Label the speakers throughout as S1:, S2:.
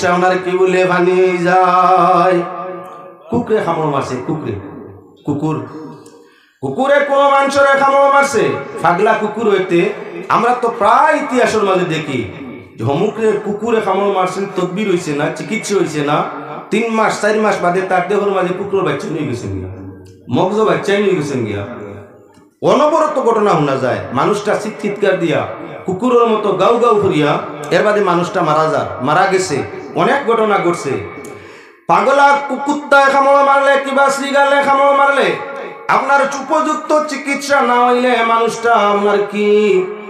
S1: মানুষ আপনার কি বলে পানি যায়। কুকুরে খামড় মারছে, কুকুরে কোনো মানুষের খামড় মারছে, পাগলা কুকুর হইতে। আমরা তো প্রায় ইতিহাসের মাঝে দেখি যে হমুকরে কুকুরে খামড় মারছে, তদবির হয়েছে না, চিকিৎসা হয়েছে না, 3 মাস 4 মাস বাদে তার দেহের মাঝে কুকুরের বাচ্চা নিয়ে গেছেন গিয়া, মগজ বাচ্চাই নিয়ে গেছেন গিয়া। অনবরত ঘটনা শোনা যায়, মানুষটা চিৎকার দিয়া কুকুরের মতো গাউ গাউ করিয়া এর বাদে মানুষটা মারা গেছে। অনেক ঘটনা ঘটছে। পাগলা কুত্তায় কামড় মারলে কিবা শ্রীগালে কামড় মারলে আপনার উপযুক্ত চিকিৎসা না হইলে মানুষটা আপনার কি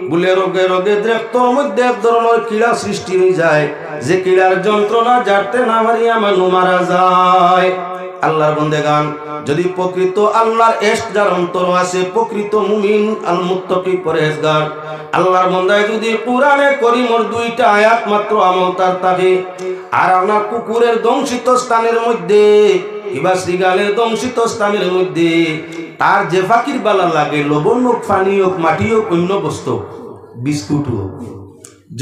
S1: বলে রোগে রোগে দেখতর মধ্যে এক ধরনের কীড়া সৃষ্টি হয়ে যায়, যে কীড়ার যন্ত্রণা জানতে না পারিয়া মানুষ মারা যায়। আল্লাহর বন্দেগান, যদি প্রকৃত আল্লাহর ইশক যার অন্তর আছে, প্রকৃত মুমিন আল মুত্তাকি পরহেজগার আল্লাহর বান্দায় যদি কুরআনে কারীমের 2টা আয়াত মাত্র আমল তার থাকে, আর আপনার কুকুরের দংশিত স্থানের মধ্যে কিবা শ্রীগালের দংশিত স্থানের মধ্যে তার যে ফাকির বালা লাগে, লবণ হোক, পানি হোক, মাটি হোক, অন্য বস্তু বিস্কুট হোক,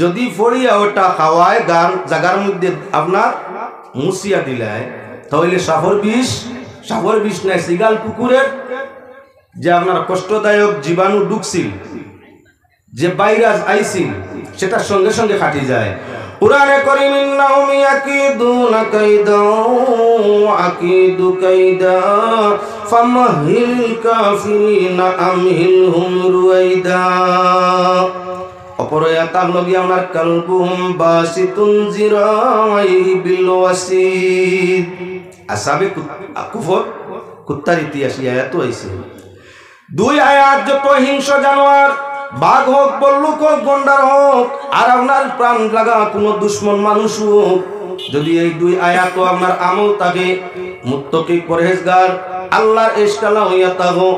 S1: যদি ফড়িয়া ওটা খাওয়ায় গান জায়গার মধ্যে আপনার মুছিয়া দিলায়, তাহলে সাফর বিষ নাই, শ্রীগাল কুকুরের যে আপনার কষ্টদায়ক জীবাণু ঢুকছিল, যে ভাইরাস আইছিল, সেটা সঙ্গে সঙ্গে কাটি যায়। কুরআনে কারীম ইন্নাহুম ইয়াকিদুনা কাইদা ওয়া আকিদু কাইদা ফামাহিল কাফিরিনা আমহিলহুম রুয়াইদা। অপরয়া তার লগি আমার কালবুহুম বাসিতুন জিরাইহি বিল ওয়াসিদ। আসাবে কুফর কুত্তার ইতিহাস আয়াত হইছে। 2 আয়াত যত হিংস্র জানোয়ার, বাঘ হোক, বল্লুক হোক, গন্ডার হোক, আর আপনার প্রাণ লাগা কোনো দুশ্মন মানুষ হোক, যদি এই 2 আয়াত আপনার আমল থাকে, মুত্তাকি পরহেজগার আল্লাহর ইশকালা হইয়া থাকো,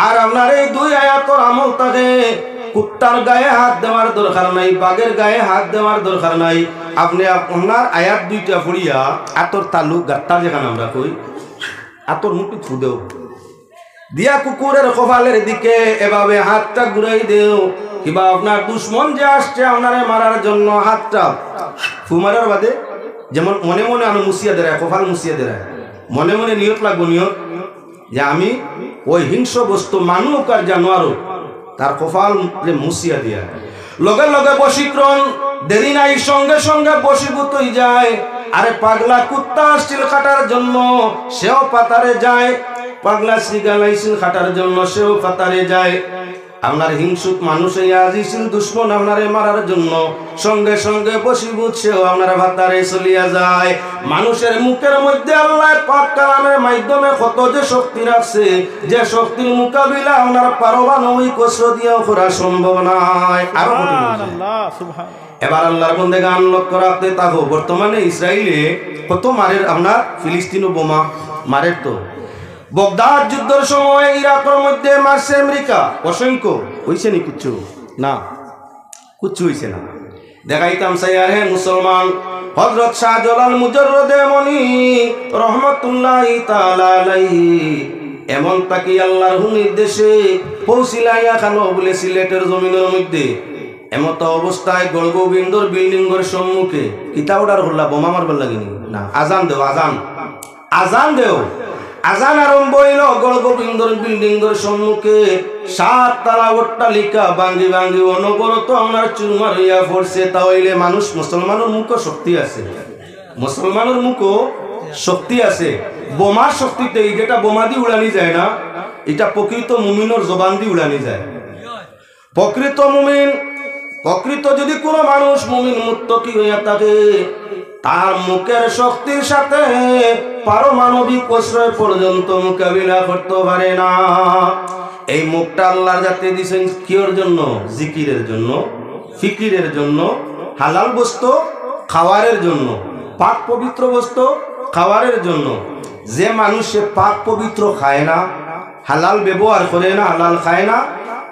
S1: আর আপনার এই 2 আয়াতর আমল থাকে, কুত্তার গায়ে হাত দেওয়ার দরকার নাই, বাঘের গায়ে হাত দেওয়ার দরকার নাই। আপনি আপনার আয়াত 2টা পড়িয়া আতর তালুক গাত্তা যেখানে আমরা কই, আতর মুঠি ফুদেও দিয়া কুকুরের কপালের দিকে এভাবে হাতটা ঘুরাই দেও, কিবা আপনার দুশ্মন যে আসছে আপনারে মারার জন্য হাতটা ফুমারার বাদে যেমন মনে মনে আমি মুছিয়া দেয়, কপাল মুছিয়া দেয়, মনে মনে নিয়ত লাগবো, নিয়ত যে আমি ওই হিংস্র বস্তু মানুষ আর জানোয়ারও তার কপাল মুছিয়া দিয়া লগে লগে বশীকরণ, দেরি নাই, সঙ্গে সঙ্গে বশীভূত হয়ে যায়। আরে পাগলা কুত্তা আসছিল কাটার জন্য, সেও পাতারে যায়, পাগলা শ্রীগাল আইছিল কাটার জন্য, সেও পাতারে যায়। আপনার হিংসুক মানুষ আজিছিল দুশ্মন আপনারে মারার জন্য, সঙ্গে সঙ্গে বশীভূত সেও আপনার পাতারে চলিয়া যায়। মানুষের মুখের মধ্যে আল্লাহ পাক কালামের মাধ্যমে কত যে শক্তি রাখছে, যে শক্তির মোকাবিলা আপনার পারমাণবিক অস্ত্র দিয়েও করা সম্ভব নয়। আর এবার আল্লাহর বান্দাগান লক্ষ্য রাখতে থাকো। বর্তমানে ইসরায়েলে কত মারের আপনার ফিলিস্তিনও বোমা মারের, তো বগদাদ যুদ্ধের সময় ইরাকের মধ্যে মারছে আমেরিকা অসংখ্য, হইছে নি কিচ্ছু না, কিচ্ছু হইছে না। দেখাইতাম সাইয়ার হে মুসলমান হযরত শাহজালাল মুজাররদে মনি রহমাতুল্লাহি তাআলা আলাইহি এমন তাকি আল্লাহর নির্দেশে পৌঁছিলাইয়া খানো বলে সিলেটের জমিনের মধ্যে এমত অবস্থায় গড়গোবিন্দর বিল্ডিংয়ের সম্মুখে কিতা অর্ডার করলা, বোমা মারবার লাগেনি না, আজান দেও, আজান দেও। আজান আরম্ভ হইল গড়গোবিন্দর বিল্ডিংয়ের সম্মুখে, 7 তলা অট্টালিকা ভাঙ্গি ভাঙ্গি অনবরত আমার চুরমার হইয়া পড়ছে। তাহলে মানুষ, মুসলমানের মুখও শক্তি আছে, মুসলমানের মুখও শক্তি আছে। বোমার শক্তিতে যেটা বোমা দিয়ে উড়ানি যায় না, এটা প্রকৃত মুমিনের জবান দিয়ে উড়ানি যায়। প্রকৃত মুমিন, প্রকৃত যদি কোনো মানুষ মুমিন মুত্তাকি হইয়া থাকে, তার মুখের শক্তির সাথে পারমাণবিক প্রশ্রয় পর্যন্ত মোকাবিলা করতে পারে না। এই মুখটা আল্লাহর যাতে দিয়েছেন কিওর জন্য? জিকিরের জন্য, ফিকিরের জন্য, হালাল বস্তু খাওয়ারের জন্য, পাক পবিত্র বস্তু খাওয়ারের জন্য। যে মানুষে পাক পবিত্র খায় না, হালাল ব্যবহার করে না, হালাল খায় না,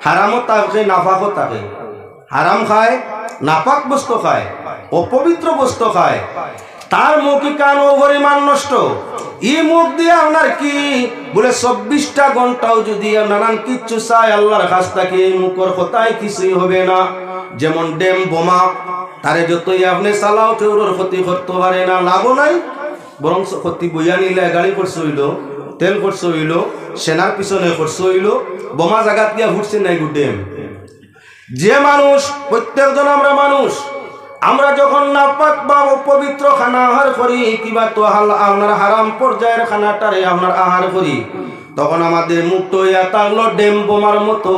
S1: হারামও থাকে, নাফাকও থাকে, হারাম খায়, নাপাক বস্তু খায়, অপবিত্র বস্তু খায়, তার মুখী কান ও পরিমাণ নষ্ট। এই মুখ দিয়ে আপনার কি বলে 24টা ঘন্টাও যদি নানান কিচ্ছু চায় আল্লাহর কাছ থেকে, এই মুখের কথায় কিছুই হবে না। যেমন ডেম বোমা, তারে যতই আপনি চালাও কেউর ক্ষতি করতে পারে না, লাভও নাই, বরং ক্ষতি বইয়া নিলে গাড়ি খরচ হইল, তেল খরচ হইল, সেনার পিছনে খরচ হইল, বোমা জায়গাত গিয়া ঘুরছে নাই গুডেম। যে মানুষ, প্রত্যেকজন আমরা মানুষ, আমরা যখন নাপাক বা অপবিত্র খানা আহার করি কিবা তো আপনার হারাম পর্যায়ের খানাটারে আপনার আহার করি, তখন আমাদের মুক্ত হইয়া থাকলো ডেম বোমার মতো।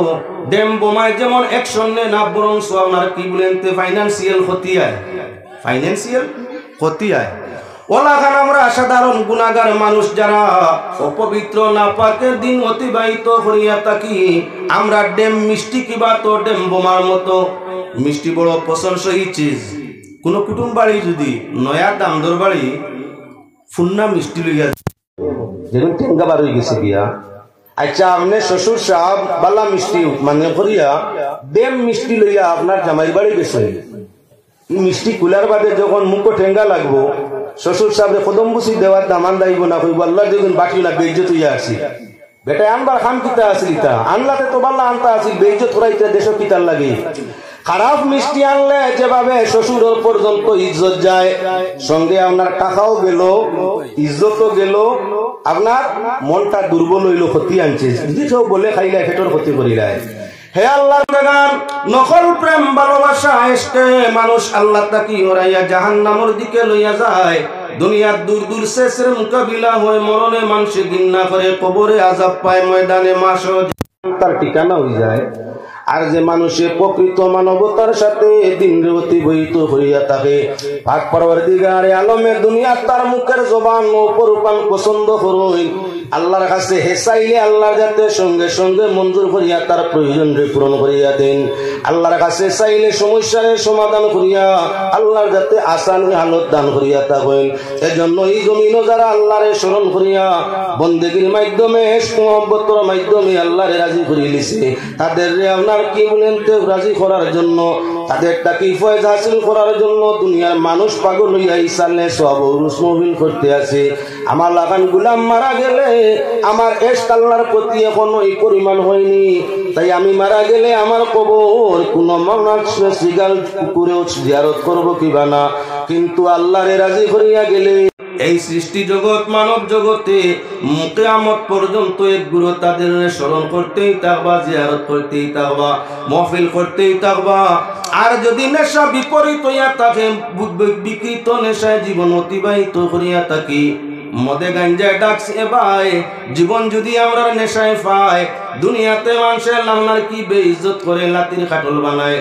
S1: ডেম বোমায় যেমন অ্যাকশন নেয় না, বরং আপনার কি বলেন ফাইন্যান্সিয়াল ক্ষতি হয়, ফাইন্যান্সিয়াল ক্ষতি হয়। ওলাখান আমরা সাধারণ গুনাহগার মানুষ যারা অপবিত্র নাপাকের দিন অতিবাহিত করিয়া থাকি, আমরা ডেম মিষ্টি কিবা তো ডেম বোমার মতো। মিষ্টি বড় প্রশংসনীয় চিজ। কোন কুটুম বাড়ি যদি নয়া দামদর বাড়ি ফুন্না মিষ্টি লইয়া যেমন টেঙ্গা বার হয়ে গেছে দিয়া, আচ্ছা আপনি শ্বশুর সাহেব বালা মিষ্টি মানে করিয়া ডেম মিষ্টি লইয়া আপনার জামাই বাড়ি গেছে, মিষ্টি কুলার বাদে যখন মুখো ঠেঙ্গা লাগবো, শ্বশুর সাহেবের কদম বুসি দেওয়ার দামান দাইব না, কইব আল্লাহ যখন বাকি না বেইজ্জত হইয়া আসি, বেটা আনবার খাম কিতা আসিল, ইতা আনলাতে তো বাল্লা আনতা আসিল, বেইজ্জত করাইতে দেশ কিতার লাগে। খারাপ মিষ্টি আনলে যেভাবে শ্বশুর পর্যন্ত ইজ্জত যায়, সঙ্গে আপনার টাকাও গেল, ইজ্জতও গেল, আপনার মনটা দুর্বল হইল, ক্ষতি আনছে। যদি কেউ বলে খাইলে পেটের ক্ষতি করিলাই। হে আল্লাহর বাগান, নকল প্রেম ভালোবাসা এসে মানুষ আল্লাহ তাকি ওরাইয়া জাহান্নামের দিকে লইয়া যায়। দুনিয়ার দূর দূর শেষের মোকাবিলা হয়, মরণে মানুষে ঘৃণা করে, কবরে আযাব পায়, ময়দানে মাসও তার ঠিকানা হয়ে যায়। আর যে মানুষের প্রকৃত মানবতার সাথে দিন অতিবাহিত হইয়া থাকে, পাক পরওয়ারদিগারে আলমের দুনিয়া তার মুখের জবান ও পরুপান পছন্দ করুন। আল্লাহর কাছে হেসাইলে আল্লাহর যাতে সঙ্গে সঙ্গে মঞ্জুর করিয়া তার প্রয়োজন পূরণ করিয়া দেন। আল্লাহর কাছে চাইলে সমস্যার সমাধান করিয়া আল্লাহর যাতে আসান হালত দান করিয়া থাকেন। এজন্য এই জমিনও যারা আল্লাহরে স্মরণ করিয়া বন্দেগীর মাধ্যমে মহব্বতের মাধ্যমে আল্লাহরে রাজি করিয়ে লিছে, তাদের আপনার কি বলেন রাজি করার জন্য, তাদের তাকি ফয়েজ হাসিল করার জন্য দুনিয়ার মানুষ পাগল হইয়া ইসালে সব উরুস মহফিল করতে আছে। আমার লাগান গুলাম মারা গেলে আমার এশক আল্লাহর প্রতি এখনো এই পরিমাণ হয়নি, তাই আমি মারা গেলে আমার কবর কোন মানুষ সিগাল পুকুরেও জিয়ারত করবো কিবা না, কিন্তু আল্লাহরে রাজি করিয়া গেলে এই সৃষ্টি জগৎ মানব জগতে কিয়ামত পর্যন্ত এক গুরু তাদের স্মরণ করতেই থাকবা, জিয়ারত করতেই থাকবা, মহফিল করতেই থাকবা। আর যদি নেশা বিপরীত হইয়া থাকে, বিকৃত নেশায় জীবন অতিবাহিত করিয়া থাকি, মদে গাঞ্জায় ডাকছে ভাই, জীবন যদি আমরা নেশায় পাই, দুনিয়াতে মানুষের নামনার কি বেইজ্জত করে, লাতির খাটল বানায়,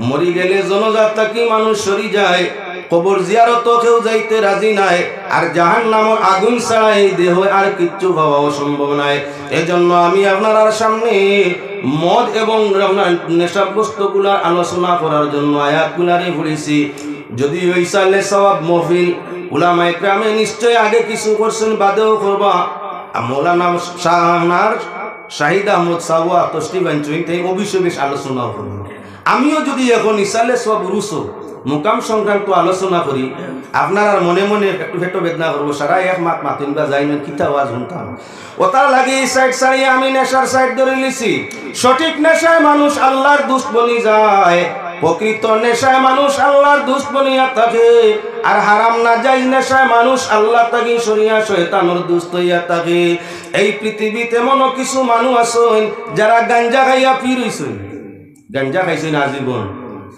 S1: মরি গেলে জনজাত থাকি মানুষ সরি যায়, কবর জিয়ারত কেউ যাইতে রাজি নাই, আর জাহান্নামের আগুন ছাড়া এই দেহ আর কিচ্ছু পাওয়া সম্ভব নাই। এজন্য আমি আপনার সামনে মদ এবং নেশাগ্রস্তগুলার আলোচনা করার জন্য আয়াতগুলারে পড়েছি। যদি ওই সালে সওয়াব মহফিল উলামায়ে কেরামে নিশ্চয় আগে কিছু করছেন, বাদেও করবা। মৌলানা শাহনার শাহিদ আহমদ সাওয়া তশরিফ আনছেন, তাই অবশ্যই বেশ আলোচনা করব। আমিও যদি এখন ইসালে সব উরুস মুকাম সংক্রান্ত আলোচনা করি, আপনার আর মনে মনে একটু ফেটো বেদনা করবো, সারা এক মাত মাতিন বা যাই না কিতা আওয়াজ শুনতাম। ওটার লাগে এই সাইড ছাড়িয়ে আমি নেশার সাইড ধরে লিছি। সঠিক নেশায় মানুষ আল্লাহর দুষ্ট বনি যায়, প্রকৃত নেশায় মানুষ আল্লাহর দুষ্ট বনিয়া থাকে, আর হারাম না যাই নেশায় মানুষ আল্লাহ তাকে সরিয়া শয়তানের দুষ্ট হইয়া থাকে। এই পৃথিবীতে এমন কিছু মানুষ আছেন যারা গাঞ্জা খাইয়া ফির হইছেন, গাঞ্জা খাইছেন আজীবন,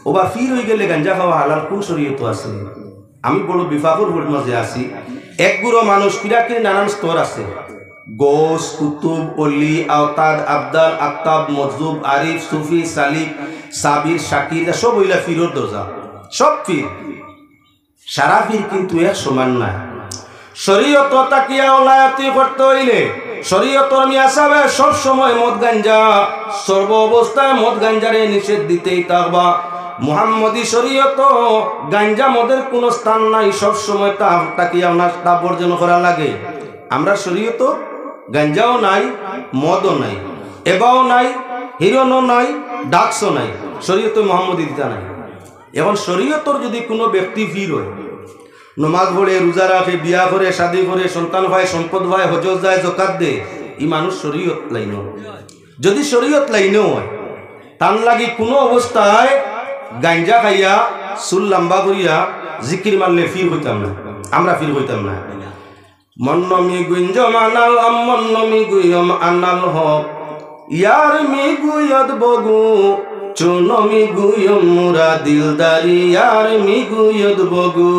S1: ওবা ফির হয়ে গেলে গাঞ্জা খাওয়া হালাল কোন শরীয়ত আছে? আমি বড় বিফাকুর মাঝে আছি। এক গুরো মানুষ ফিরাকির নানান স্তর আছে, গোস, কুতুব, অলি, আওতাদ, আবদাল, আক্তাব, মজুব, আরিফ, সুফি, সালিক, সাবির, শাকির, সব হইলা ফিরোর দরজা, সব ফির। সারা ফির কিন্তু এক সমান নাই। শরীয়ত তাকিয়া ওলায়াতি করতে হইলে শরীয়তর মিয়াসাবে সব সময় মদ গাঞ্জা, সর্ব অবস্থায় মদ গাঞ্জারে নিষেধ দিতেই থাকবা। মুহাম্মদী শরীয়ত গাঞ্জা মদের কোনো স্থান নাই, সব সময় তাকিয়া তা বর্জন করা লাগে। আমরা শরীয়ত গাঞ্জাও নাই, মদও নাই, এবাও নাই, হিরণও নাই, ডাকসও নাই, শরীয়ত মুহাম্মদী দিতা নাই। এখন শরীয়তর যদি কোনো ব্যক্তি ভিড় হয়, নমাজ পড়ে, রোজা রাখে, বিয়া করে, শাদী করে, সন্তান হয়, সম্পদ হয়, হজজ যায়, যাকাত দে, এই মানুষ শরীয়ত লাইন। যদি শরীয়ত লাইনেও হয়, তার লাগি কোনো অবস্থায় গাঞ্জা খাইয়া চুল লম্বা করিয়া জিকির মারলে ফির হইতাম না, আমরা ফির হইতাম না। মন্নমি গুঞ্জম আনাল মন্নমি গুয়ম আনাল হক ইয়ার মি গুয়ত বগু চুনমি গুয়ম মুরা দিলদারি ইয়ার মি গুয়ত বগু।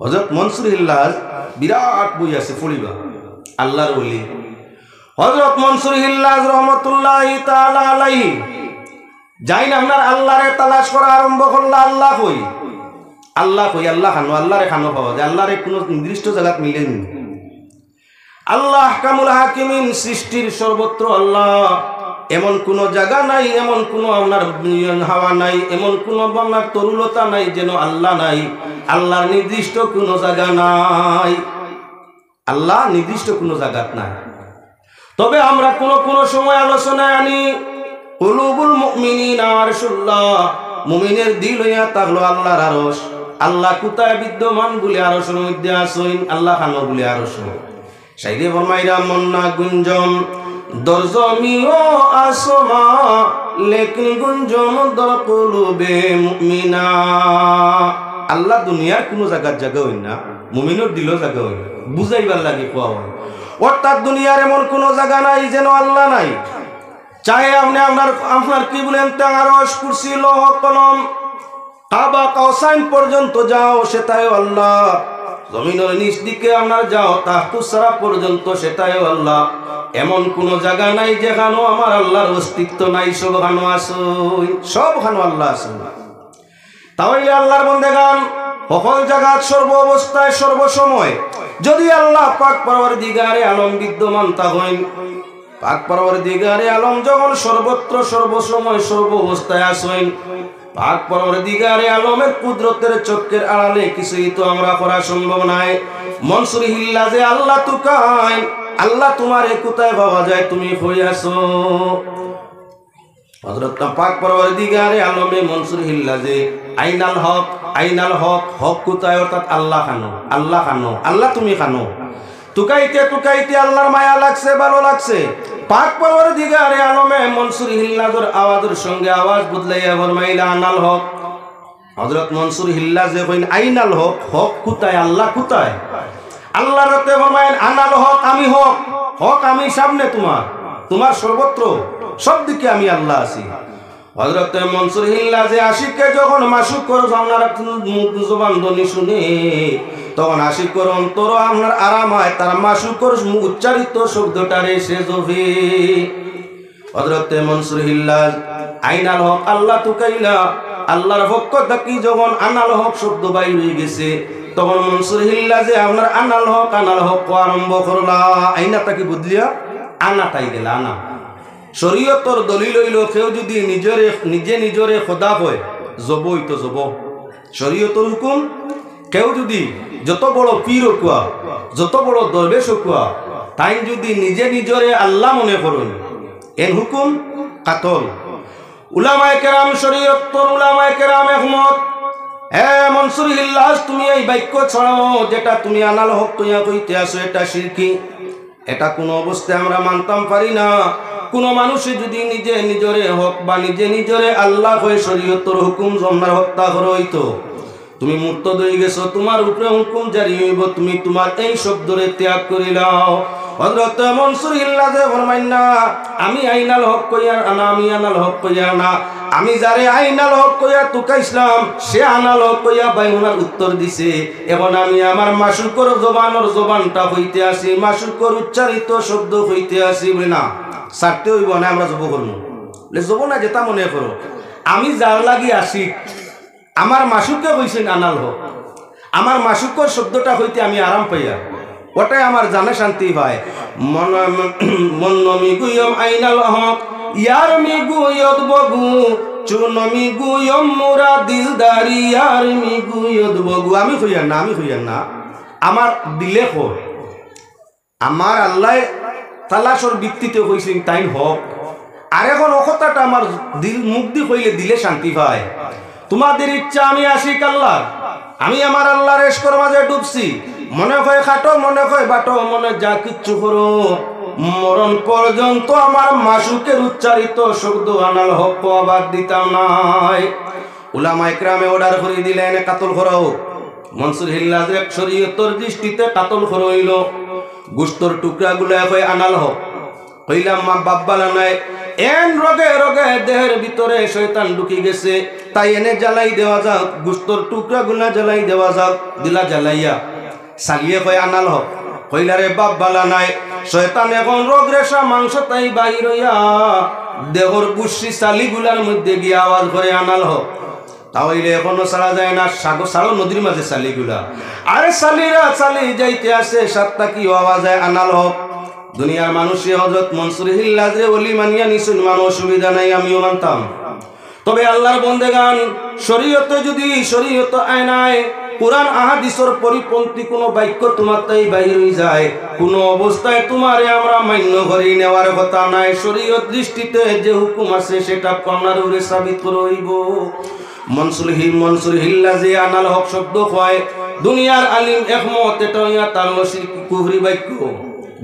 S1: হযরত মনসুর হিল্লাজ বিরাট বই আছে পড়িবা, আল্লাহর ওলি হযরত মনসুর হিল্লাজ রহমতুল্লাহি তাআলা আলাইহি যাই না আপনার আল্লাহরে তালাশ করা আরম্ভ করলা। আল্লাহ কই, আল্লাহ কই, আল্লাহ খানো, আল্লাহরে খানো পাওয়া যায়, আল্লাহরে কোনো নির্দিষ্ট জায়গাত মিলেনি। আল্লাহ আহকামুল হাকিমিন, সৃষ্টির সর্বত্র আল্লাহ, এমন কোন জায়গা নাই, এমন কোন আপনার হাওয়া নাই, এমন কোন আপনার তরুলতা নাই যেন আল্লাহ নাই। আল্লাহর নির্দিষ্ট কোন জায়গা নাই, আল্লাহ নির্দিষ্ট কোন জায়গাত নাই। তবে আমরা কোন সময় আলোচনায় আনি কুলুবুল মুমিনিনা আরশুল্লাহ, মুমিনের দিল হইয়া থাকলো আল্লাহর আরশ। আল্লাহ কোথায় বিদ্যমান বলে আরশের মধ্যে আসইন, আল্লাহ খানো বলে আরশ। সাইদে ফরমাইরা মন্না গুঞ্জম দরজমিও আসমা লেকিন গুঞ্জম দর কুলুবে মুমিনা। আল্লাহ দুনিয়ার কোনো জায়গার জায়গা হই না, মুমিনের দিলও জায়গা হই না, বুঝাইবার লাগে কোয়া হয়। অর্থাৎ দুনিয়ার এমন কোনো জায়গা নাই যেন আল্লাহ নাই। চাহে আপনি আপনার কি বলেন আরশ, কুরসি, লৌহ কলম, কাবা কাউসাইন পর্যন্ত যাও, সেটাই আল্লাহ। জমিনের নিচ দিকে আপনার যাও তাহতুস সারা পর্যন্ত, সেটাই আল্লাহ। এমন কোন জায়গা নাই যেখানে আমার আল্লাহর অস্তিত্ব নাই, সব খানো আসই, সব খানো আল্লাহ আসই। তাহলে আল্লাহর বন্দেগান সকল জায়গাত সর্ব অবস্থায় সর্বসময় যদি আল্লাহ পাক পরওয়ারদিগারে আলম বিদ্যমান থাকেন, পাক পরওয়ারদিগারে আলম যখন সর্বত্র সর্বসময় সর্ব অবস্থায় আসেন, পাক পরওয়ারদিগারে আলমের কুদরতের চক্কের আড়ালে কিছুই তো আমরা করা সম্ভব নাই। মনসুর হিল্লাজে আল্লাহ তুকাই, আল্লাহ তোমারে কোথায় পাওয়া যায়, তুমি কই আছো? হযরত পাক পরওয়ারদিগারে আলমে মনসুর হিল্লাজে আইনাল হক, আইনাল হক, হক কোথায়? অর্থাৎ আল্লাহ খানো, আল্লাহ খানো, আল্লাহ তুমি খানো। তুকাইতে তুকাইতে আল্লাহর মায়া লাগছে, ভালো লাগছে। পাক পরওয়ারদিগারে আলমে মনসুর হিল্লাজের আওয়াজের সঙ্গে আওয়াজ বদলাইয়া ফরমাইলা আনাল হক। হযরত মনসুর হিল্লাজে কইন আইনাল হক, হক কোথায়, আল্লাহ কোথায়? আল্লাহর রাতে ফরমায়েন আনাল হক, আমি হক, হক আমি সামনে তোমার, তোমার সর্বত্র সব দিকে আমি আল্লাহ আছি। হযরত মনসুর হিল্লাজে আশিককে যখন মাসুকর আপনার মুখ জবান ধ্বনি শুনে, তখন আশিকর অন্তর আপনার আরাম হয়, তার মাসুকর উচ্চারিত শব্দটারে সে জবে। হযরত মনসুর হিল্লাজ আইনাল হক, আল্লাহ তুকাইলা, আল্লাহর পক্ষ থেকে যখন আনাল হক শব্দ বাইর হয়ে গেছে, তখন মনসুর হিল্লাজে আপনার আনাল হক আরম্ভ করলা। আইনা তাকে বদলিয়া আনা তাই গেল। আনা শরীয়তর দলিল হইল, কেউ যদি নিজে নিজরে খোদা হয়, জবই তো জব। শরীয়তর হুকুম, কেউ যদি যত বড় পীর কুয়া, যত বড় দরবেশ কুয়া, তাই যদি নিজে নিজরে আল্লাহ মনে করুন, এর হুকুম কাতল। উলামায়ে কেরাম, শরীয়তর উলামায়ে কেরাম একমত, হে মনসুর হিল্লাজ, তুমি এই বাক্য ছড়াও, যেটা তুমি আনাল হক তুইয়া কইতে আসো, এটা শিরকি। এটা কোনো অবস্থায় আমরা মানতাম পারি না। কোন মানুষে যদি নিজে নিজরে হক বা নিজে নিজরে আল্লাহ হয়ে শরীয়তর হুকুম জমনার হত্যা করো, হইতো তুমি মুর্তদ হয়ে গেছো, তোমার উপরে হুকুম জারি হইব, তুমি তোমার এই শব্দরে ত্যাগ করে নাও। হযরত মনসুর হিল্লাজে ফরমাইন না আমি আইনাল হক কইয়া না, আমি আনাল হক কইয়া না, আমি যারে আইনাল হক কইয়া তুকাইছিলাম, সে আনাল হক কইয়া বাইহুনার উত্তর দিছে। এখন আমি আমার মাসুকর জবানটা হইতে আসি, মাসুকর উচ্চারিত শব্দ হইতে আসি। বলে না, সারতে হইব না, আমরা জব করবো, জব না, যেটা মনে করো। আমি যার লাগি আসি, আমার মাসুককে কইছেন আনাল হক, আমার মাসুকর শব্দটা হইতে আমি আরাম পাইয়া, ওটাই আমার জানে শান্তি পায়। মনমি গুয়ম আইনাল হক ইয়ার মি গুয়ত বগু চুনমি গুয়ম মুরা দিলদারি ইয়ার মি গুয়ত বগু। আমি কইয়ার না, আমি কইয়ার না, আমার দিলে হক, আমার আল্লাহ তালাশর ভিত্তিতে কইছেন তাই হক। আর এখন অকথাটা আমার দিল মুখ দি কইলে দিলে শান্তি পায়। তোমাদের ইচ্ছা আমি আশিক আল্লাহ, আমি আমার আল্লাহর এশকর মাঝে ডুবছি, মনে হয় খাটো, মনে হয় বাটো, মনে যা কিচ্ছু করো, মরণ পর্যন্ত আমার মাসুকের উচ্চারিত শব্দ আনাল হক আবাদ দিতাম নাই। উলামা ইকরামে অর্ডার করে দিলেন কাতল করা হোক। মনসুর হিল্লাজে শরীয়তের দৃষ্টিতে কাতল করা হইল। গোশতর টুকরাগুলো কই আনাল হোক। কইলাম মা বাব্বালা নাই এন রগে রগে দেহের ভিতরে শয়তান ঢুকি গেছে, তাই এনে জ্বালাই দেওয়া যাক, গোশতর টুকরাগুলা জ্বালাই দেওয়া যাক। দিলা জ্বালাইয়া সালিয়ে কই আনাল হোক। কইলা রে বাব্বালা নাই শয়তান এখন রোগ রেশা মাংস তাই বাইর হইয়া দেহর গুষ্টি চালিগুলার মধ্যে গিয়ে আওয়াজ করে আনাল হোক। তাহলে এখনো ছাড়া যায় না, সাগর নদীর মাঝে চালিগুলা। আরে চালিরা চালি যাইতে আসে সাতটা কি আওয়াজ হয় আনাল হোক। দুনিয়ার মানুষে হযরত মনসুর হিল্লাজে ওলি মানিয়া নিছুন, মান অসুবিধা নাই, আমিও মানতাম। তবে আল্লাহর বন্দেগান শরীয়তে যদি শরীয়ত আইনায় কোরআন আহাদিসের পরিপন্থী কোনো বাক্য তোমার তাই বাইর হয়ে যায়, কোনো অবস্থায় তোমারে আমরা মান্য করে নেওয়ার কথা নাই। শরীয়ত দৃষ্টিতে যে হুকুম আছে সেটা আপনার উপরে সাবিত করইব। মনসুর হিল্লাজে আনাল হক শব্দ হয় দুনিয়ার আলিম একমত, এটা হইয়া তার কুফরি বাক্য,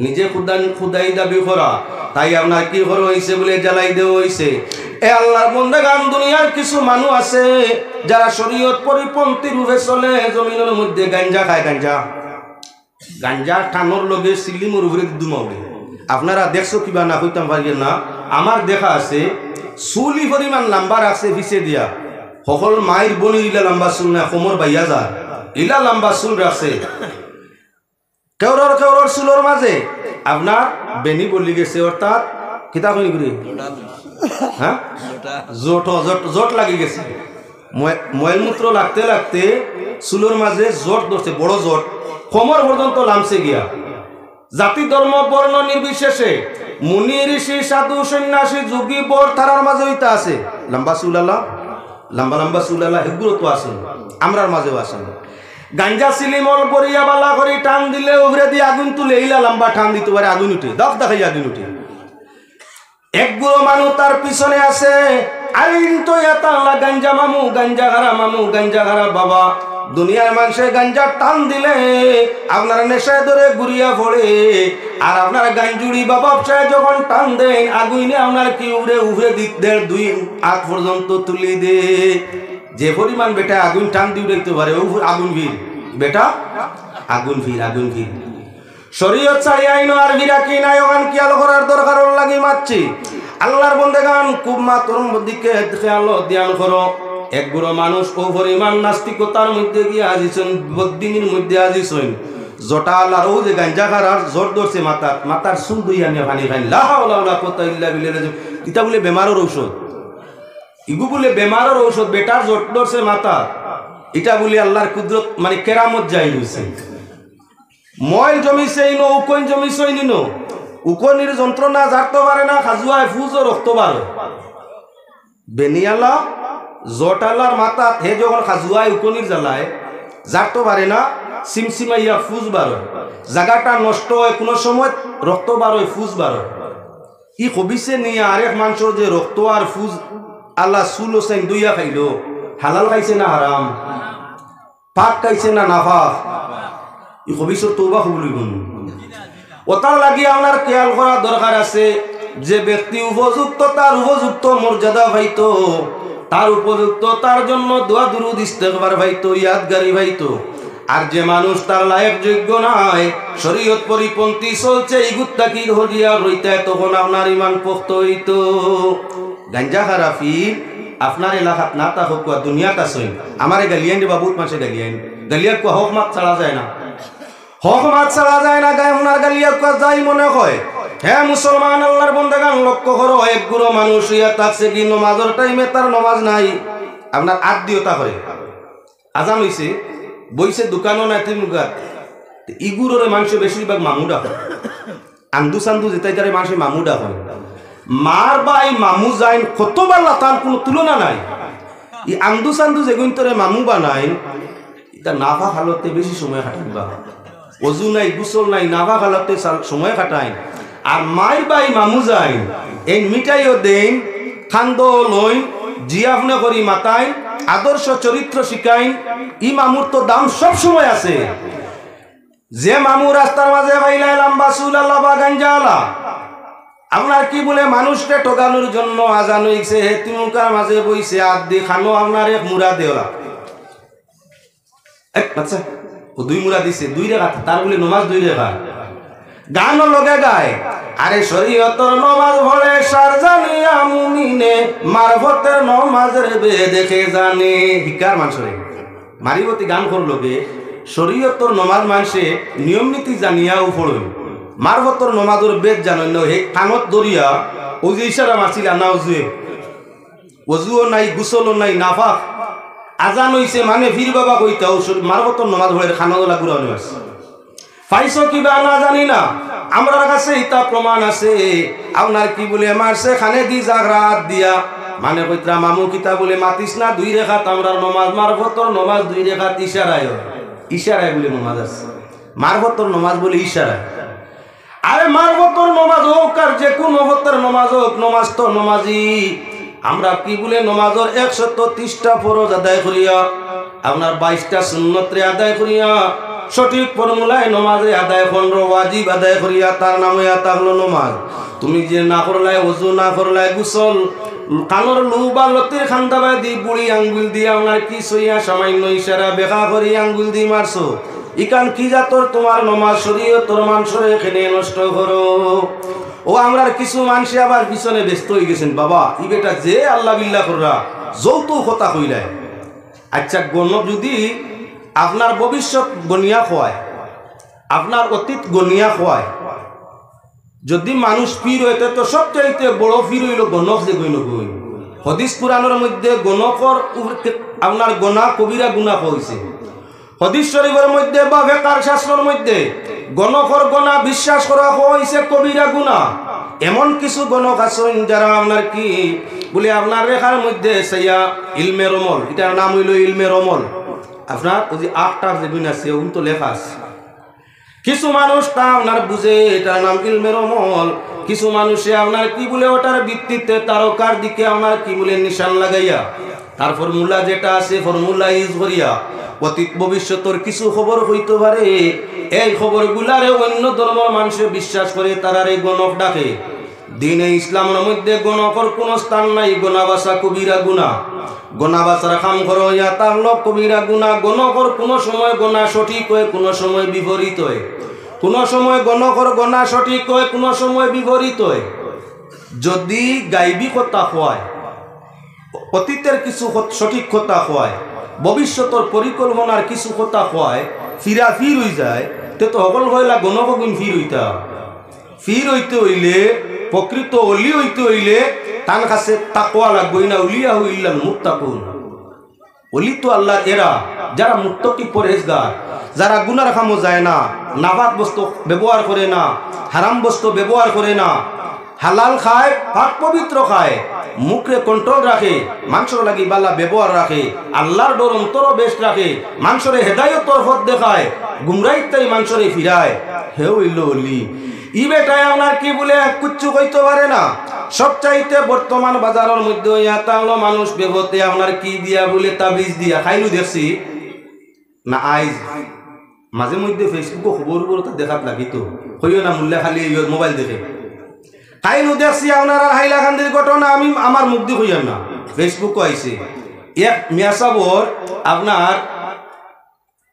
S1: নিজে খুদাই দাবি করা। তাই আপনার কি করা হয়েছে বলে জ্বালাই দেওয়া হয়েছে। এ আল্লাহর বান্দাগান দুনিয়ার কিছু মানুষ আছে যারা শরীয়ত পরিপন্থী রূপে চলে, জমিনের মধ্যে গাঞ্জা খায়। গাঞ্জা টানোর লগে সিলিমর উপরে দুমাবে। আপনারা দেখছো কিবা না কইতাম পারিয়ে না, আমার দেখা আছে চুলি পরিমাণ লম্বা রাখছে পিছে দিয়া, সকল মায়ের বনি ইলা লম্বা চুল না, কোমর বাইয়া যা ইলা লম্বা চুল রাখছে। কেউরর চুলোর মাঝে আপনার বেনি বলি গেছে, অর্থাৎ কিতা কই ঘুরে হ্যাঁ জট লাগি গেছে। ময়লমূত্র লাগতে লাগতে চুলোর মাঝে জট ধরছে, বড় জট কোমর পর্যন্ত লামছে গিয়া। জাতি ধর্ম বর্ণ নির্বিশেষে মুনি ঋষি সাধু সন্ন্যাসী যোগী বর তারার মাঝে হইতে আছে লম্বা চুলালা, লম্বা চুলালা, এগুলো তো আছে, আমরার মাঝেও আছে। গাঞ্জা সিলিমল বরিয়া বালা করে টান দিলে উভরে দিয়ে আগুন তুলে ইলা লম্বা টান দিতে পারে, আগুন উঠে দক দেখাই আগুন উঠে। একগুলো মানুষ তার পিছনে আছে, আইন তো এতাল্লা গাঞ্জা মামু, গাঞ্জা ঘাড়া মামু, গাঞ্জা ঘাড়া বাবা। দুনিয়ার মানুষের গাঞ্জা টান দিলে আপনার নেশায় ধরে ঘুরিয়া পড়ে, আর আপনার গাঞ্জুড়ি বাবা যখন টান দেন আগুনে আপনার কি উভরে দিক দেড় 2 হাত পর্যন্ত তুলি দে। যে পরিমাণ বেটা আগুন টান দিয়ে উঠাইতে পারে আগুন ভিড়, বেটা আগুন ভিড়। শরীয়ত চাই আইন আর বিরাকি নাই, ওখান খেয়াল করার দরকার লাগি মারছি। আল্লাহর বন্দেগান খুব মাতর দিকে খেয়াল ধ্যান করো। এক বুড়ো মানুষ ও পরিমাণ নাস্তিকতার মধ্যে গিয়ে আজিছেন, বদ্দিনীর মধ্যে আজিছেন। জটা আল্লাহর ও যে গাঞ্জা খারার জোর ধরছে মাতার চুল দুই আনিয়া পানি খাইন, লা হাওলা ওয়ালা কুওয়াতা ইল্লা বিল্লাহ। এটা বলে বেমারের ঔষধ, ইগু বলে বেমারের ঔষধ, বেটার জোট ধরছে মাথা, এটা বলে আল্লাহর কুদরত মানে কেরামত যাই হইছে। ময়ল জমিছে ইনো, উকন জমিছে ইনো, উকনির যন্ত্রণা জাগতে পারে না, খাজুয়ায় ফুজও রক্ত বাড়ে। বেনিয়ালা জটালার মাথা হে যখন খাজুয়ায় উকনির জ্বালায় জাগতে পারে না, সিমসিমাইয়া ফুজ বাড়ে, জায়গাটা নষ্ট হয়, কোনো সময় রক্ত বাড়ে, ফুজ বাড়ে। ই কবিছে নিয়ে আরেক মানুষের যে রক্ত আর ফুজ আল্লাহ চুল হোসেন দুইয়া খাইল, হালাল খাইছে না হারাম, পাক খাইছে না নাফাক, ই কবিছর তৌবা কবুল হইব। ওটার লাগি আপনার খেয়াল করা দরকার আছে। যে ব্যক্তি উপযুক্ত তার উপযুক্ত মর্যাদা পাইতো, তার উপযুক্ত তার জন্য দোয়া দুরুদ ইস্তেগফার পাইতো, ইয়াদগারি পাইতো। আর যে মানুষ তার লায়ক যোগ্য নয়, শরীয়ত পরিপন্থী চলছে, ইগুত্তা কি হরিয়া রইতে, তখন আপনার ইমান পোক্ত হইতো। গাঞ্জা খারাফির আপনার এলাকাত না তা হোক দুনিয়া কাছে আমারে গালিয়ান রে বাবুত মাসে গালিয়া কোয়া হক মাত ছাড়া যায় না, হক মাত ছাড়া যায় না, গায়ে ওনার গালিয়া কোয়া যাই মনে হয়। হ্যাঁ মুসলমান আল্লাহর বান্দাগান লক্ষ্য করো, এক গুরো মানুষ ইয়া থাকছে কি নমাজের টাইমে তার নমাজ নাই, আপনার আত্মীয়তা করে। আজান হইছে বইছে দোকানও নাই মুগাত, ইগুরোরে মানুষ বেশিরভাগ মামু ডাকে, আন্দু সান্দু যেটাই তারে মানুষের মামু ডাকে। মার বাই মামু যাইন কতবার তার কোনো তুলনা নাই। ই আন্দু সান্দু যেগুন তোরে মামু বানাই, এটা নাভা খালতে বেশি সময় কাটাইবা, অজু নাই গুসল নাই, নাভা খালতে সময় কাটাই। আর মায়ের বাই মামু যাই এই মিঠাইও দেন, খান্দ লইন, জিয়াফনে করি মাতাই, আদর্শ চরিত্র শিখাইন। ই মামুর তো দাম সব সময় আছে। যে মামু রাস্তার মাঝে বাইলাই লম্বা চুল আল্লাহ বা গাঞ্জা আলা, আপনার কি বলে মানুষকে ঠকানোর জন্য আজান হইছে তিমুকার মাঝে বইছে আদি খানো আপনার এক মুরা দেওয়া আচ্ছা ও 2 মুরা দিছে 2 রেখা তার বলে নমাজ 2 রেখা গানও লগে গায় আরে শরীয়তর নমাজ ভরে সার জানিয়া মুমিনে মারফতের নমাজের বে দেখে জানে হিকার মানুষরে মারিবতি গান করলো গে শরীয়তর নমাজ মানুষে নিয়ম নীতি জানিয়াও পড়বে মারফতর নমাজের বেদ জানেন হে কানত দরিয়া ও যে ইশারা মারছিল না অজুও নাই গুসলও নাই নাফাক আজান হইছে মানে ফির বাবা কইতাও মারফতর নমাজ ভরে খানাদলা গুড়ানো আছে পাইছো কিবা না জানি না আমার কাছে ইতা প্রমাণ আছে আপনার কি বলে মারছে খানে দি জাগরাত দিয়া মানে কইত্রা মামু কিতা বলে মাতিস না 2 রেখাত আমরার নমাজ মারফতর নমাজ 2 রেখাত ইশারায় বলে নমাজ আছে মারফতর নমাজ বলে ইশারায় আরে মারফতর নমাজ হোক আর যে কোন হতর নমাজ হোক নমাজ তো নমাজি আমরা কি বলে নমাজের 130টা ফরজ আদায় করিয়া আপনার 22টা সুন্নতরে আদায় করিয়া সঠিক ফর্মুলায় নমাজে আদায় 15 ওয়াজিব আদায় করিয়া তার নাম হইয়া তাহলো নমাজ তুমি যে না করলাই ওযু না করলাই গোসল কানর লুবা লতির খান্দাবাই দি বুড়ি আঙ্গুল দিয়ে আপনার কি সইয়া সামান্য ইশারা বেকা করি আঙ্গুল দিয়ে মারছো ইকান কি জাতর তোমার নমাজ শরীয়তর মানুষরে এখানে নষ্ট করো ও আমরার কিছু মানুষ আবার পিছনে ব্যস্ত হয়ে গেছেন বাবা ই বেটা যে আল্লাহ বিল্লাহ কররা যৌতুক কথা কইলাই আচ্ছা গণ যদি আপনার ভবিষ্যৎ গনিয়া খোয়ায় আপনার অতীত গনিয়া খোয়ায় যদি মানুষ পীর হইতে তো সবচাইতে বড় পীর হইল গণক যে গইন গই হাদিস কুরআনের মধ্যে গণকর আপনার গনা কবিরা গুনাহ হইছে হাদিস শরীফের মধ্যে বা ফিকহ শাস্ত্রের মধ্যে গণকর গনা বিশ্বাস করা হইছে কবিরা গুনাহ এমন কিছু গণক আছেন যারা আপনার কি বলে আপনার রেখার মধ্যে সাইয়া ইলমে রমল এটার নাম হইল ইলমে রমল আপনার ওই যে 8টা যে গুণ আছে ওন তো লেখা আছে কিছু মানুষ তা আপনার বুঝে এটার নাম ইলমে রমল কিছু মানুষে আপনার কি বলে ওটার ভিত্তিতে তারকার দিকে আপনার কি বলে নিশান লাগাইয়া তার ফর্মুলা যেটা আছে ফর্মুলা ইউজ করিয়া অতীত ভবিষ্যতের কিছু খবর হইতে পারে এই খবরগুলারে অন্য ধর্মের মানুষে বিশ্বাস করে তারারে গণক ডাকে দিনে ইসলামের মধ্যে গণকর কোনো স্থান নাই গণাবাসা কবিরা গুনাহ গণাবাসার কাম করো ইয়া তাহলে কবিরা গুনাহ গণকর কোনো সময় গণা সঠিক হয় কোনো সময় বিপরীত হয় কোনো সময় গণকর গণা সঠিক হয় কোনো সময় বিপরীত হয় যদি গাইবী কথা হয় অতীতের কিছু সঠিক কথা হয় ভবিষ্যতের পরিকল্পনার কিছু কথা হয় ফিরা ফির হয়ে যায় তো সকল হইলা গণকগুণ ফির হইতা ফির হইতে হইলে প্রকৃত অলি হইতে হইলে তার কাছে তাকওয়া লাগবে না উলিয়া হইলাল মুত্তাকুন অলি তো আল্লাহর এরা যারা মুত্তাকি পরহেজগার যারা গুনার কামও যায় না নাপাক বস্তু ব্যবহার করে না হারাম বস্তু ব্যবহার করে না হালাল খায় পাক পবিত্র খায় মুখে কন্ট্রোল রাখে মানুষের লাগি বালা ব্যবহার রাখে আল্লাহর ডর অন্তর বেশ রাখে মানুষের হেদায়তর পথ দেখায় গুমরাইতাই মানুষের ফিরায় হে হইল অলি ই বেটায় আপনার কি বলে কুচ্ছু কইতে পারে না সবচাইতে বর্তমান বাজারের মধ্যে ইয়াতালো মানুষ বেবতে আপনার কি দিয়া বলে তাবিজ দিয়া খাইলু দেখছি না আইজ মাঝে মধ্যে ফেসবুকে খবর দেখাত লাগিত হইও না মূল্যা খালি মোবাইল দেখে খাইলু দেখছি আপনার হাইলাকান্দির ঘটনা আমি আমার মুখ দিয়ে হইয়াম না ফেসবুকও আইছে এক মিয়াসাবর আপনার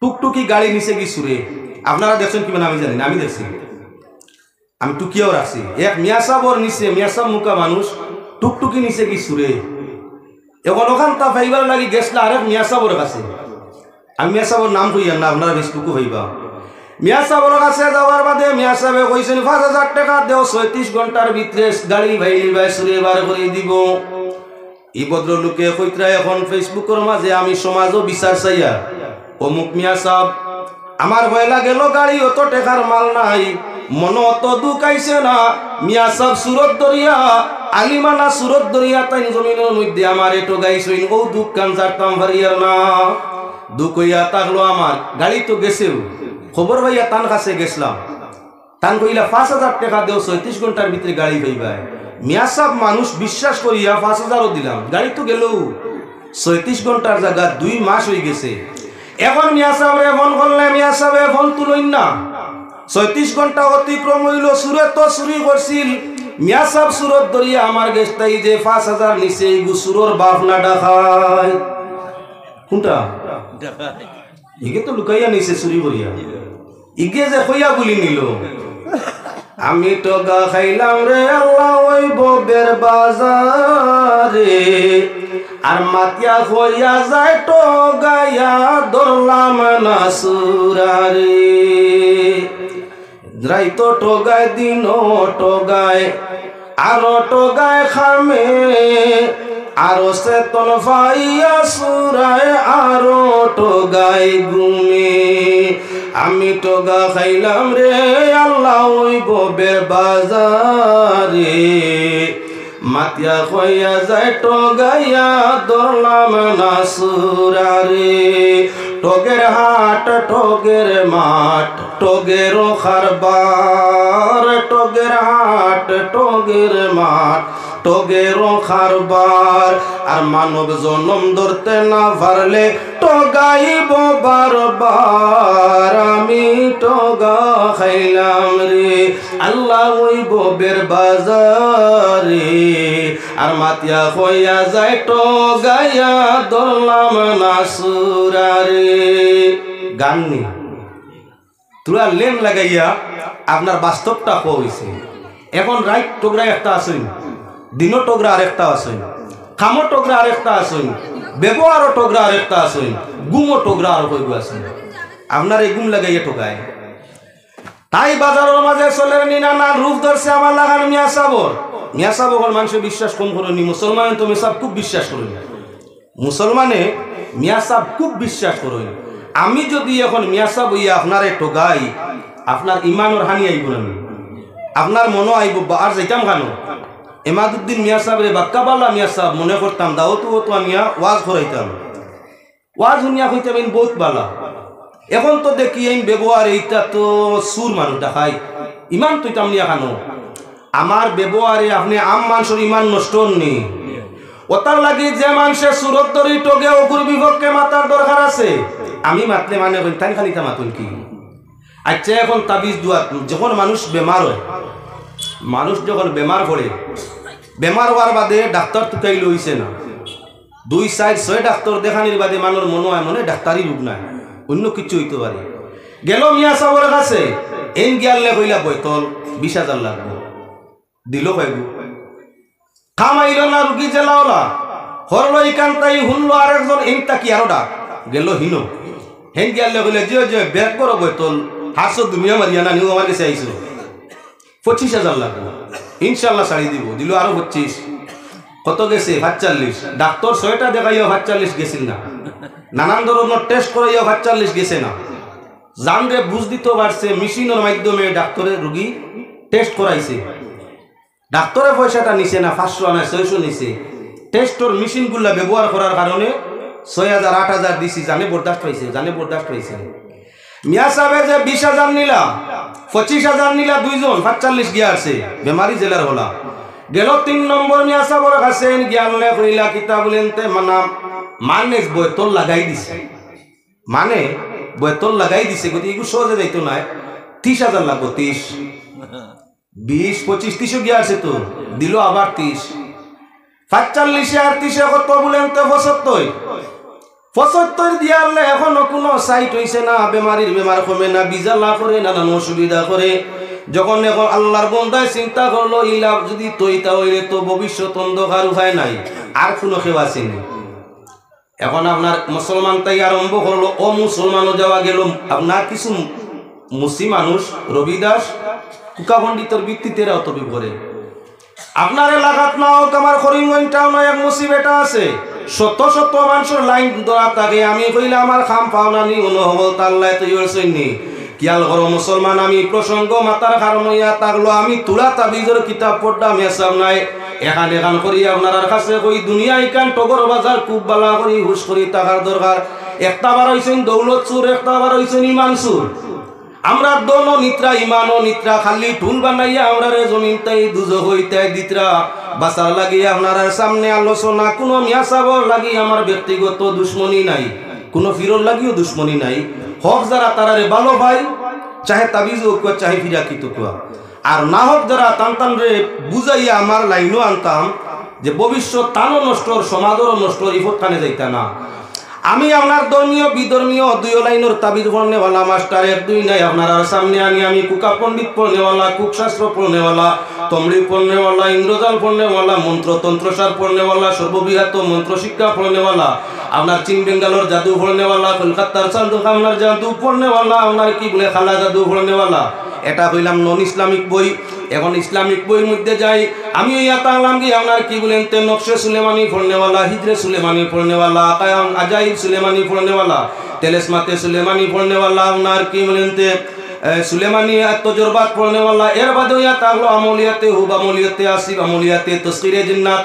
S1: টুকটুকি গাড়ি নিচে গিয়েছুরে আপনারা দেখছেন কিনা আমি জানি না আমি দেখছি আমি টুকিয়াও রাখছি এক মিয়াসাবর নিচে মিয়াসাব মুখা মানুষ টুকটুকি নিচে গিয়েছুরে এখন ওখান তা ভাইবার লাগি গেছলা আরেক মিয়াসাবর কাছে আমি মিয়াসাবর নাম কইয়াম না আপনারা ফেসবুকও ভাইবা মিয়াসাবর কাছে যাওয়ার বাদে মিয়াসাবে কইছেন 5000 টাকা দেও 36 ঘন্টার ভিতরে গাড়ি ভাই সুরে বার করে দিব এই ভদ্রলোকে কইত্রা এখন ফেসবুকের মাঝে আমি সমাজও বিচার চাইয়া অমুক মিয়াসাব আমার ভয়লা গেল গাড়ি অত টাকার মাল নাই মন অত দুঃখ আইছে না মিয়াসাব সুরত দরিয়া আলিমানা সুরত দরিয়া তাই জমিনের মধ্যে আমার এটো গাইছইন ও দুঃখ কান জারতাম ভারিয়ার না দুঃখ হইয়া তাকলো আমার গাড়ি তো গেছেও খবর ভাইয়া তান কাছে গেছিলাম তান কইলা 5000 টাকা দেও 36 ঘন্টার ভিতরে গাড়ি পাইবাই মিয়াসাব মানুষ বিশ্বাস করিয়া 5000ও দিলাম গাড়ি তো গেল 36 ঘন্টার জায়গা 2 মাস হয়ে গেছে এখন মিয়াসাবরে ফোন করলে মিয়াসাবে ফোন তুলইন না 36 ঘন্টা অতিক্রম হইল সুরে তো চুরি করছিল মিয়া সাহেব সুরত ধরিয়া আমার গেছটাই যে 5000 নিচে এই সুরর বাপ না ডাকায় কোনটা ইগে তো লুকাইয়া নিছে চুরি করিয়া ইগে যে কইয়া গুলি নিল আমি টগা খাইলাম রে আল্লাহ ওই ববের বাজারে আর মাতিয়া হইয়া যায় টগাইয়া ধরলাম না সুরারে রাইতো টগায় দিন টগায় আরো টগায় খামে আরো চেতন পাইয়া সুরায় আরো টগায় ঘুমে আমি টগা খাইলাম রে আল্লাহ ওই ববের বাজারে মাতিয়া হইয়া যায় টগাইয়া ধরলাম না সুরারে টগের হাট টগের মাঠ টগের খারবার টগের হাট টগের মাঠ টগের খারবার আর মানব জনম ধরতে না পারলে টগাইব বারবার আমি টগা খাইলাম রে আল্লাহ ওই ববের বাজারে আর মাতিয়া হইয়া যায় টগাইয়া ধরলাম না সুরারে গান নি তোরা লেন লাগাইয়া আপনার বাস্তবটা কইছে এখন রাইট টগরা একটা আসেন দিনও টগরা আরেকটা আসেন খামো টগরা আরেকটা আসেন ব্যবহারও টগরা আরেকটা আসেন গুমো টগরা আর কইব আসেন আপনার এই গুম লাগাইয়া টোকায় তাই বাজারের মাঝে চলে নি নানা রূপ ধরছে আমার লাগান মিয়া সাবর মানুষের বিশ্বাস কম করেনি মুসলমান তো মেসাব খুব বিশ্বাস করেন মুসলমানে মিয়া সাব খুব বিশ্বাস করেন আমি যদি এখন মিয়া সাব হইয়া আপনার টোকাই আপনার ইমানের হানি আইব না আপনার মনো আইব আর যাইতাম কেন এমাদুদ্দিন মিয়া সাহেবের বাক্কাবাল্লা মিয়া সাহেব মনে করতাম দাওতো তো আমি ওয়াজ করাইতাম ওয়াজ শুনিয়া হইতাম বহুত বালা এখন তো দেখি এই ব্যবহার এইটা তো সুর মানুষ দেখাই ইমান তুইতাম নিয়া কেন আমার ব্যবহারে আপনি আম মানুষের ইমান নষ্ট হননি ওটার লাগি যে মানুষের সুরত ধরি টগে অকুর বিপক্ষে মাতার দরকার আছে আমি মাতলে মানে তাই খালি তা মাতুন কি আচ্ছা এখন তাবিজ দুয়া যখন মানুষ বেমার হয় মানুষ যখন বেমার পড়ে বেমার হওয়ার বাদে ডাক্তার টুকাই লইছে না 2 4 6 ডাক্তার দেখানির বাদে মানুষ মনে হয় মনে ডাক্তারি রোগ নাই অন্য কিছু হইতে পারে গেল মিয়া সাহেবের কাছে এন গিয়ালে কইলা বইতল 20000 লাগবে দিল কইব খামাইল না রুগী জেলাওলা হরলো ইকান্তাই হুনলো আরেকজন এনটা কি আরো ডাক গেল হিনো হেন গিয়ালে কইলা যে ব্যাক করো বইতল হাসো দুনিয়া মারিয়া না নিও আমার কাছে আইছো 25000 লাগবে ইনশাআল্লাহ ছাড়ি দিব দিল আরো 25 কত গেছে 45 ডাক্তার 6টা দেখাইও 45 গেছিল না নানান ধরনের টেস্ট করাইও 45 গেছে না জানরে বুঝ দিতে পারছে মেশিনের মাধ্যমে ডাক্তারের রোগী টেস্ট করাইছে ডাক্তারের পয়সাটা নিছে না 500 না 600 নিছে টেস্টর মেশিনগুলা ব্যবহার করার কারণে 6000 8000 দিছি জানে বরদাস্ত পাইছে মিয়া সাহেব যে 20000 নিলা 25000 নিলা দুইজন 45 গিয়া আছে বেমারি জেলার হলা গেল 3 নম্বর মিয়া সাহেবের কাছে জ্ঞানলে কইলা কিতাব বলেনতে মানে বইতল লাগাই দিছে গতি এগু সহজে যাইতো না 30000 লাগবো 30 20 25 30 গিয়া আছে তো দিল আবার 30 45 আর 30 কত বলেনতে 75 দিয়ালে এখনো কোনো সাইট হইছে না বেমার কমে না বিজালা করে নানান অসুবিধা করে যখন এখন আল্লাহর বান্দায় চিন্তা করলো ইলা যদি তৈতা হইলে তো ভবিষ্যৎ অন্ধকার উপায় নাই আর কোনো কেউ আসেনি এখন আপনার মুসলমান তাই আরম্ভ করলো ও মুসলমানও যাওয়া গেল আপনার কিছু মুসি মানুষ রবিদাস কুকা পণ্ডিতর ভিত্তিতে তবি করে আপনার এলাকাত না হোক আমার করিমগঞ্জ টাউনে এক মুসিবেটা আছে শত মানুষের লাইন ধরা থাকে আমি কইলে আমার খাম পাওনা নি অনুভব তাল্লাই তুই হইছনি কিয়াল করো মুসলমান আমি প্রসঙ্গ মাতার কারণ হইয়া থাকলো আমি তুলা তাবিজের কিতাব পড়তাম এসব নাই এখান করি আপনার কাছে কই দুনিয়া ইকান টগর বাজার খুব বালা করি হুশ করি টাকার দরকার একটা বার হইছেন দৌলত চুর একটা বার হইছেন ইমান চুর আমরা দোনো নিত্রা ইমানো নিত্রা খালি টুল বানাইয়া আমরা জমিন তাই দুজো হইতাই দিত্রা বাসার লাগি আপনার সামনে আলোচনা কোনো মিয়া সাবর লাগি আমার ব্যক্তিগত দুশ্মনী নাই কোনো ফিরর লাগিও দুশ্মনী নাই হক যারা তারারে ভালো ভাই চাহে তাবিজ হোক চাহে ফিরা কি তো আর না হোক যারা টান রে বুঝাইয়া আমার লাইনও আনতাম যে ভবিষ্যৎ তানও নষ্ট সমাজও নষ্ট ইফতখানে যাইতা না। আমি আপনার ধর্মীয় বিধর্মীয় দুই লাইনের তাবিজ পড়নেওয়ালা মাস্টার এক দুই নাই আপনার সামনে আনি আমি কুকা পণ্ডিত পড়নেওয়ালা কুকশাস্ত্র পড়নেওয়ালা তমরি পড়নেওয়ালা ইন্দ্রজাল পড়নেওয়ালা মন্ত্রতন্ত্রসার পড়নেওয়ালা সর্ববৃহৎ মন্ত্র শিক্ষা পড়নেওয়ালা আপনার চীন বেঙ্গালোর জাদু পড়নেওয়ালা কলকাতার চান্দু আপনার জাদু পড়নেওয়ালা আপনার কি বলে খালা জাদু পড়নেওয়ালা। এটা হইলাম নন ইসলামিক বই। এখন ইসলামিক বইয়ের মধ্যে যাই আমি ইয়াত আনলাম কি আপনার কি বলেন তে নকশে সুলেমানি পড়নেওয়ালা হিজরে সুলেমানি পড়নেওয়ালা কায়াম আজাইব সুলেমানি পড়নেওয়ালা তেলেসমাতে সুলেমানি পড়নেওয়ালা আপনার কি বলেন তে সুলেমানি তজরবাত পড়নেওয়ালা। এর বাদেও ইয়াত আগলো আমলিয়াতে হুব আমলিয়াতে আসিফ আমলিয়াতে তসকিরে জিন্নাত